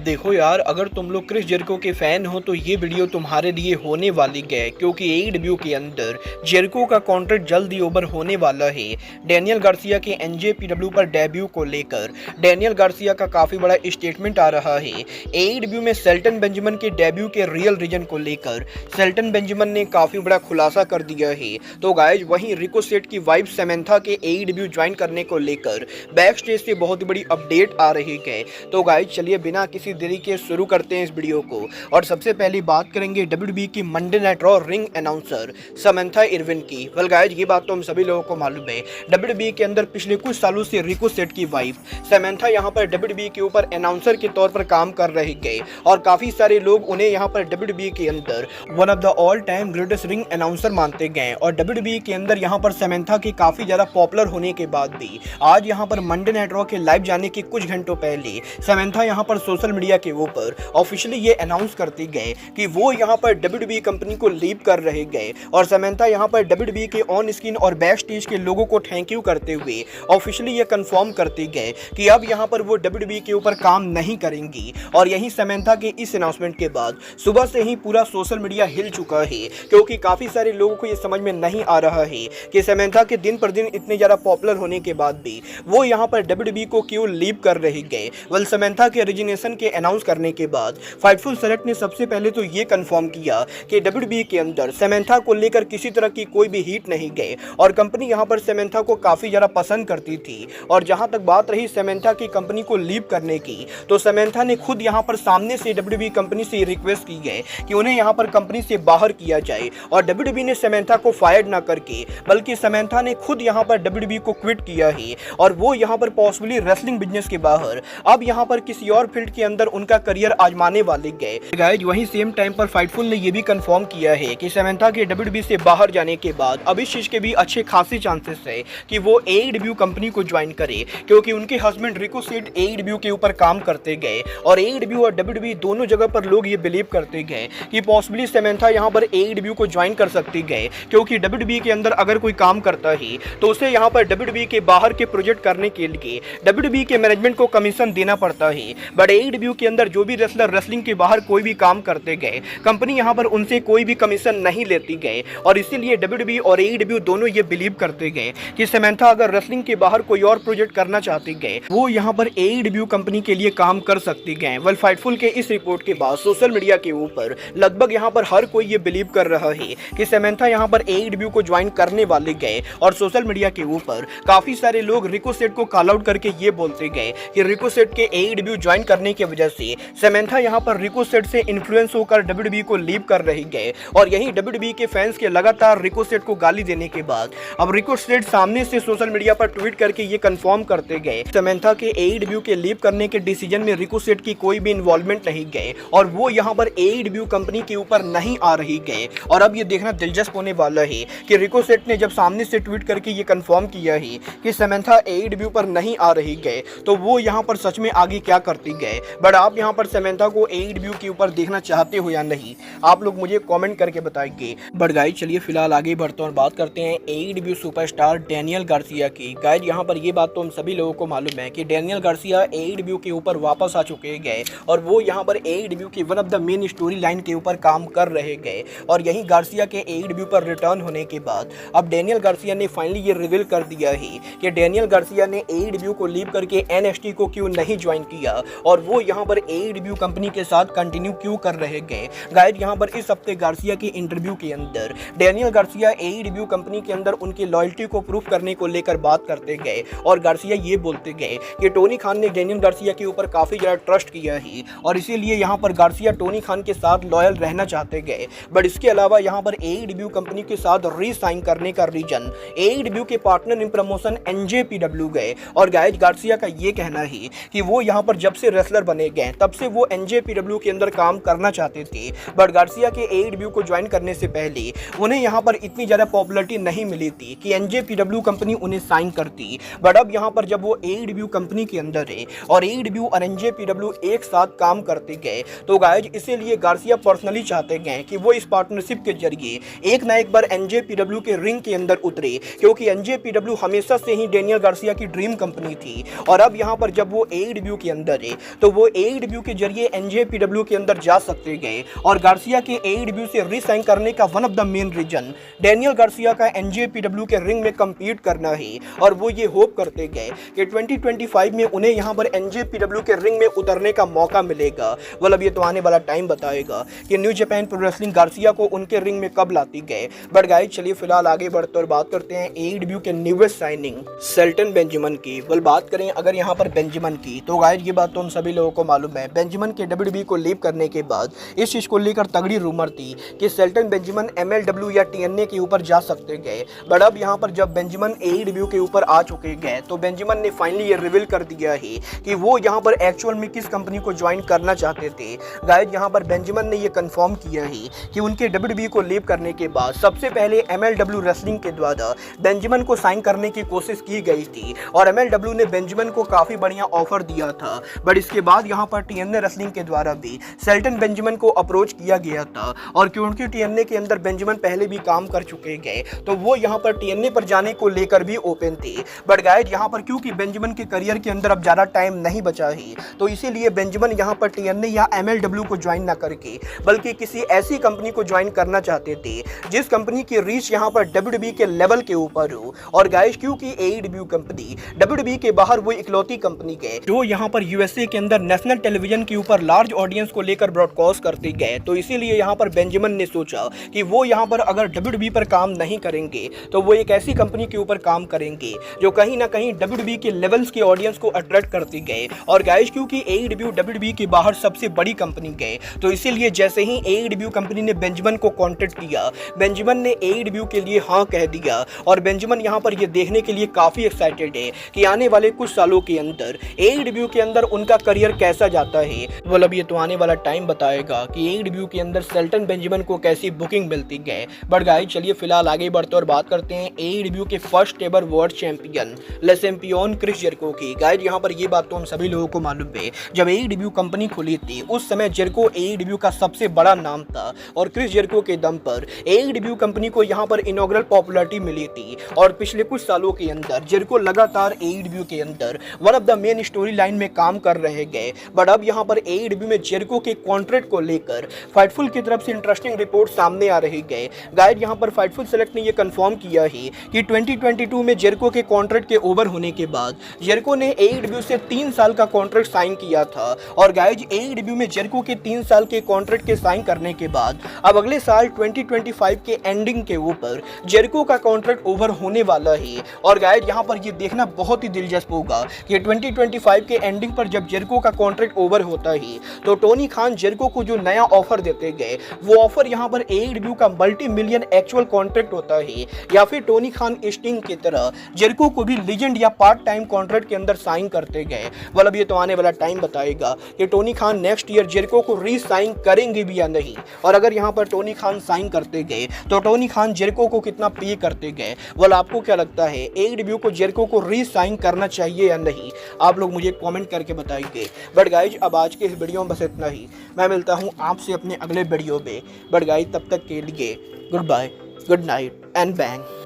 अब देखो यार, अगर तुम लोग क्रिस जेरिको के फैन हो तो ये वीडियो तुम्हारे लिए होने वाली है, क्योंकि एईडब्ल्यू के अंदर जेरिको का कॉन्ट्रैक्ट जल्द ही ओवर होने वाला है। डैनियल गार्सिया के एनजेपीडब्ल्यू पर डेब्यू को लेकर डैनियल गार्सिया का काफी बड़ा स्टेटमेंट आ रहा है। एईडब्ल्यू में शेल्टन बेंजामिन के डेब्यू के रियल रीजन को लेकर शेल्टन बेंजामिन ने काफी बड़ा खुलासा कर दिया है। तो गाइज वहीं रिकोसेट की वाइफ समंथा के एईडब्ल्यू ज्वाइन करने को लेकर बैक स्टेज से बहुत बड़ी अपडेट आ रही है। तो गाइज चलिए बिना किसी देरी के शुरू करते हैं इस वीडियो को। और सबसे पहली बात करेंगे डब्ल्यूडब्ल्यूई की Monday night raw ring announcer Samantha Irwin की। वेल गाइज ये बात तो हम सभी लोगों को मालूम है, डब्ल्यूडब्ल्यूई के अंदर पिछले कुछ सालों से रिकोसेट की वाइफ समंथा यहाँ पर डब्ल्यूडब्ल्यूई के ऊपर अनाउंसर के तौर पर काम कर रही गए और काफी सारे लोग उन्हें यहाँ पर डब्ल्यूडब्ल्यूई के अंदर one of the all time greatest ring announcer मानते गए। और डब्ल्यूडब्ल्यूई के अंदर यहाँ पर समंथा के काफी ज्यादा पॉपुलर होने के बाद भी आज यहाँ पर मंडे नाइट रॉ के लाइव जाने के कुछ घंटों पहले समंथा यहाँ पर सोशल मीडिया के ऊपर ऑफिशियली ये अनाउंस करती गए कि वो यहाँ पर डब्ल्यूडब्ल्यूई कंपनी को लीव कर रहे गए। और समंथा यहाँ पर डब्ल्यूडब्ल्यूई के ऑन स्क्रीन और बैक स्टेज के लोगों को थैंक यू करते हुए ऑफिशियली ये कंफर्म करते गए कि अब यहाँ पर वो डब्ल्यूडब्ल्यूई के ऊपर काम नहीं करेंगी। और यही समंथा के इस अनाउंसमेंट के बाद सुबह से ही पूरा सोशल मीडिया हिल चुका है, क्योंकि काफी सारे लोगों को ये समझ में नहीं आ रहा है कि समंथा के दिन पर दिन इतने ज्यादा पॉपुलर होने के बाद भी वो यहाँ पर डब्ल्यूडब्ल्यूई को क्यों लीव कर रही गए। वेल समंथा के रेजिग्नेशन के अनाउंस करने के बाद फाइटफुल सेलेक्ट ने सबसे पहले तो ये कंफर्म किया कि डब्ल्यूडब्ल्यूई के अंदर समंथा को लेकर किसी तरह की कोई भी हीट नहीं गए और कंपनी यहाँ पर समंथा को काफी ज्यादा पसंद करती थी। और जहां तक बात रही समंथा की कंपनी को लीव करने की, तो समंथा ने खुद यहाँ पर सामने से डब्ल्यूडब्ल्यूई कंपनी से रिक्वेस्ट की है कि उन्हें यहाँ पर कंपनी से बाहर किया जाए। और डब्ल्यूडब्ल्यूई ने समंथा को फायर ना करके बल्कि समंथा ने खुद यहाँ पर डब्ल्यूडब्ल्यूई को क्विट किया है और वो यहाँ पर पॉसिबली रेसलिंग बिजनेस के बाहर अब यहाँ पर किसी और फील्ड के अंदर उनका करियर आजमाने वाले गए। गाइस वहीं सेम टाइम पर फाइटफुल ने यह भी कंफर्म किया है कि समंथा के डब्ल्यूडब्ल्यूई से बाहर जाने के बाद अब इस चीज के भी अच्छे खासे चांसेस है कि वो एईडब्ल्यू कंपनी को ज्वाइन करे, क्योंकि उनके हस्बैंड रिकोसेट एईडब्ल्यू के ऊपर काम करते गए और एईडब्ल्यू और डब्ल्यूडब्ल्यूई दोनों जगह पर लोग ये बिलीव करते गए कि पॉसिबली समंथा यहाँ पर एईडब्ल्यू को ज्वाइन कर सकती गए, क्योंकि डब्ल्यूडब्ल्यूई के अंदर अगर कोई काम करता है तो उसे यहाँ पर डब्ल्यूडब्ल्यूई के बाहर के प्रोजेक्ट करने के लिए डब्ल्यूडब्ल्यूई के मैनेजमेंट को कमीशन देना पड़ता है। बट एईडब्ल्यू के अंदर जो भी रेसलर रेसलिंग के बाहर कोई भी काम करते गए, कंपनी यहाँ पर उनसे कोई भी कमीशन नहीं लेती गए और इसीलिए डब्ल्यूडब्ल्यूई और एईडब्ल्यू दोनों ये बिलीव करते गए कि समंथा अगर रेसलिंग के बाहर कोई और प्रोजेक्ट करना चाहती गए वो यहाँ पर एईडब्ल्यू कंपनी के लिए काम कर सकती गए। वेल फाइटफुल के इस रिपोर्ट के बाद सोशल मीडिया के ऊपर लगभग यहाँ पर हर कोई ये बिलीव कर रहा है कि समंथा यहाँ पर एईडब्ल्यू को ज्वाइन करने वाले गए। और सोशल मीडिया के ऊपर काफी सारे लोग रिकोसेट को कॉल आउट करके ये बोलते गए कि रिकोसेट के एईडब्ल्यू ज्वाइन करने की वजह से समंथा यहाँ पर रिकोसेट से इन्फ्लुएंस होकर डब्ल्यूडब्ल्यूई को लीव कर रही गए। और यही डब्ल्यूडब्ल्यूई के फैंस के लगातार रिकोसेट को गाली देने के बाद अब रिकोसेट सामने से सोशल मीडिया पर ट्वीट करके ये कंफर्म करते गए समंथा के एईडब्ल्यू के लीव करने के डिसीजन में रिकोसेट की कोई भी इन्वॉल्वमेंट नहीं गए और वो यहाँ पर एईडब्ल्यू कंपनी के ऊपर नहीं आ रही गए। और अब ये देखना दिलचस्प होने वाला है कि रिकोसेट ने जब सामने से ट्वीट करके ये कंफर्म किया है कि समंथा एईडब्ल्यू पर नहीं आ रही गए तो वो यहाँ पर सच में आगे क्या करती गए। बट आप यहाँ पर समंथा को एईडब्ल्यू के ऊपर देखना चाहते हो या नहीं, आप लोग मुझे कमेंट करके बताएंगे। बट गाइस चलिए फिलहाल आगे बढ़ते और बात करते हैं एईडब्ल्यू सुपरस्टार डैनियल गार्सिया की। गाइस यहाँ पर ये बात तो हम सभी लोगों को मालूम है कि डैनियल गार्सिया एईडब्ल्यू के ऊपर वापस आ चुके गए और वो यहाँ पर एईडब्ल्यू की one of the main story line के ऊपर काम कर रहे गए। और यही गार्सिया के एईडब्ल्यू पर रिटर्न होने के बाद अब डैनियल गार्सिया ने फाइनली ये रिवील कर दिया है कि डैनियल गार्सिया ने एईडब्ल्यू को लीव करके एनएक्सटी को क्यों नहीं ज्वाइन किया और वो यहाँ पर एईडब्ल्यू कंपनी के साथ कंटिन्यू क्यों कर रहे गए। गाइस यहाँ पर इस हफ्ते गार्सिया के इंटरव्यू के अंदर डैनियल गार्सिया एईडब्ल्यू कंपनी के अंदर उनकी लॉयल्टी को प्रूफ करने को लेकर बात करते गए और गार्सिया ये बोलते गए कि टोनी खान ने डैनियल गार्सिया के ऊपर काफी ज्यादा ट्रस्ट किया है और इसीलिए यहाँ पर गार्सिया टोनी खान के साथ लॉयल रहना चाहते गए। बट इसके अलावा यहाँ पर एईडब्ल्यू कंपनी के साथ री-साइन करने का रीजन एईडब्ल्यू के पार्टनर इन प्रमोशन एनजेपीडब्ल्यू गए। और गाइस गार्सिया का ये कहना है कि वो यहाँ पर जब से रेसलर बने गए तब से वो एनजेपीडब्ल्यू के अंदर काम करना चाहते थे। बट गार्सिया के एईडब्ल्यू को ज्वाइन करने से पहले उन्हें यहाँ पर इतनी ज्यादा पॉपुलैरिटी नहीं मिली थी कि एनजेपीडब्ल्यू कंपनी उन्हें साइन करती। बट अब यहाँ पर जब वो एईडब्ल्यू कंपनी के अंदर है और एईडब्ल्यू और एनजेपीडब्ल्यू एक साथ काम करते गए तो गाइस इसीलिए गार्सिया पर्सनली चाहते गए कि वो इस पार्टनरशिप के जरिए एक ना एक बार एनजेपीडब्ल्यू के रिंग के अंदर उतरे, क्योंकि एनजेपीडब्ल्यू हमेशा से ही डैनियल गार्सिया की ड्रीम कंपनी थी। और अब यहाँ पर जब वो एईडब्ल्यू के अंदर है तो वो AEW के जरिए NJPW के अंदर जा सकते गए और गार्सिया के AEW से रिसाइन करने का one of the main reason Daniel Garcia का NJPW के रिंग में कम्पीट करना है और वो ये होप करते गए कि 2025 में उन्हें यहाँ पर NJPW के रिंग में उतरने का मौका मिलेगा। अब ये तो आने वाला टाइम बताएगा कि new Japan pro wrestling Garcia को उनके रिंग में कब लाती गए। बट गाइस चलिए फिलहाल आगे बढ़ते और बात करते हैं AEW के न्यूएस्ट साइनिंग शेल्टन बेंजामिन की। बात करें अगर यहाँ पर बेंजामिन की तो गाइस ये बात तो हम सभी लोगों को मालूम है, बेंजामिन के WWE को लीव करने के बाद इस चीज को लेकर तगड़ी रूमर थी कि शेल्टन बेंजामिन MLW या TNA के ऊपर जा सकते गए। बट अब यहाँ पर जब बेंजामिन AEW के ऊपर आ चुके गए तो बेंजामिन ने फाइनली ये रिवील कर दिया है कि वो यहाँ पर एक्चुअल में किस कंपनी को ज्वाइन करना चाहते थे। गाइस यहाँ पर बेंजामिन ने ये कंफर्म किया है कि उनके WWE को लीव करने के बाद सबसे पहले MLW रेसलिंग के द्वारा बेंजामिन को साइन करने की कोशिश की गई थी और MLW ने बेंजामिन को काफी बढ़िया ऑफर दिया था। बट इसके बाद यहाँ पर TNA रेसलिंग के द्वारा भी शेल्टन बेंजामिन को अप्रोच किया गया था और क्योंकि TNA के अंदर बेंजामिन पहले भी काम कर चुके गए तो वो यहाँ पर TNA पर जाने को लेकर भी ओपन थे। बट गाइस यहाँ पर क्योंकि बेंजामिन के करियर के अंदर अब ज्यादा टाइम नहीं बचा है तो इसीलिए बेंजामिन यहाँ पर TNA या MLW को ज्वाइन ना करके बल्कि किसी ऐसी कंपनी को ज्वाइन करना चाहते थे जिस कंपनी की रीच यहाँ पर WWE के लेवल के ऊपर हो। और गाइस क्योंकि AEW कंपनी WWE के बाहर वो इकलौती कंपनी गए जो यहाँ पर USA के अंदर नेशनल टेलीविजन के ऊपर लार्ज ऑडियंस को लेकर ब्रॉडकास्ट करते गए, तो इसीलिए यहाँ पर बेंजामिन ने सोचा कि वो यहाँ पर अगर WWE पर काम नहीं करेंगे तो वो एक ऐसी कंपनी के ऊपर काम करेंगे जो कहीं ना कहीं WWE के लेवल्स के ऑडियंस को अट्रैक्ट करते गए। और गाइस क्योंकि AEW WWE के बाहर सबसे बड़ी कंपनी गए तो इसीलिए जैसे ही AEW कंपनी ने बेंजामिन को कॉन्टेक्ट किया बेंजामिन ने AEW के लिए हाँ कह दिया और बेंजामिन यहाँ पर ये देखने के लिए काफी एक्साइटेड है कि आने वाले कुछ सालों के अंदर AEW के अंदर उनका करियर कैसा जाता है। अब ये तो आने वाला टाइम बताएगा कि AEW के अंदर शेल्टन बेंजामिन को कैसी बुकिंग मिलती गए। बट गाइस चलिए फिलहाल आगे बढ़ते और बात करते हैं AEW के फर्स्ट एवर वर्ल्ड चैंपियन ले चैंपियन क्रिस जेरिको की। गाइस यहाँ पर ये बात तो हम सभी लोगों को मालूम है, जब AEW कंपनी खुली थी उस समय जेरिको AEW का सबसे बड़ा नाम था और क्रिस जेरिको के दम पर AEW कंपनी को यहाँ पर इनॉग्रल पॉपुलैरिटी मिली थी और पिछले कुछ सालों के अंदर जेरिको लगातार AEW के अंदर one of the main story line में काम कर रहे गए। बट अब यहाँ पर AEW में जेरिको के कॉन्ट्रैक्ट को लेकर फाइटफुल की तरफ से इंटरेस्टिंग रिपोर्ट सामने आ रही गए। गाइड यहाँ पर फाइटफुल सेलेक्ट ने यह कंफर्म किया है कि 2022 में जेरिको के कॉन्ट्रैक्ट के ओवर होने के बाद जेरिको ने AEW से 3 साल का कॉन्ट्रैक्ट साइन किया था और गाइड AEW में जेरिको के 3 साल के कॉन्ट्रैक्ट के साइन करने के बाद अब अगले साल 2025 के एंडिंग के ऊपर जेरिको का कॉन्ट्रैक्ट ओवर होने वाला है। और गाइड यहाँ पर ये देखना बहुत ही दिलचस्प होगा कि 2025 के एंडिंग पर जब जेरिको का कॉन्ट्रैक्ट ओवर होता है तो टोनी खान जेरिको को जो नया ऑफर देते गए वो ऑफर यहाँ पर AEW का मल्टी मिलियन एक्चुअल कॉन्ट्रैक्ट होता है या फिर टोनी खान स्टिंग की तरह जेरिको को भी लीजेंड या पार्ट टाइम कॉन्ट्रैक्ट के अंदर साइन करते गए। अब ये तो आने वाला टाइम बताएगा कि Tony Khan next year Jericho को री साइन करेंगे भी या नहीं। और अगर यहाँ पर टोनी खान साइन करते गए तो टोनी खान जेरिको को कितना पे करते गए। आपको क्या लगता है AEW को जेरिको को री साइन करना चाहिए या नहीं? आप लोग मुझे कमेंट करके बताइए। बट गाइज अब आज के इस वीडियो में बस इतना ही। मैं मिलता हूँ आपसे अपने अगले वीडियो में। बट गाइज तब तक के लिए good bye, good night and bang.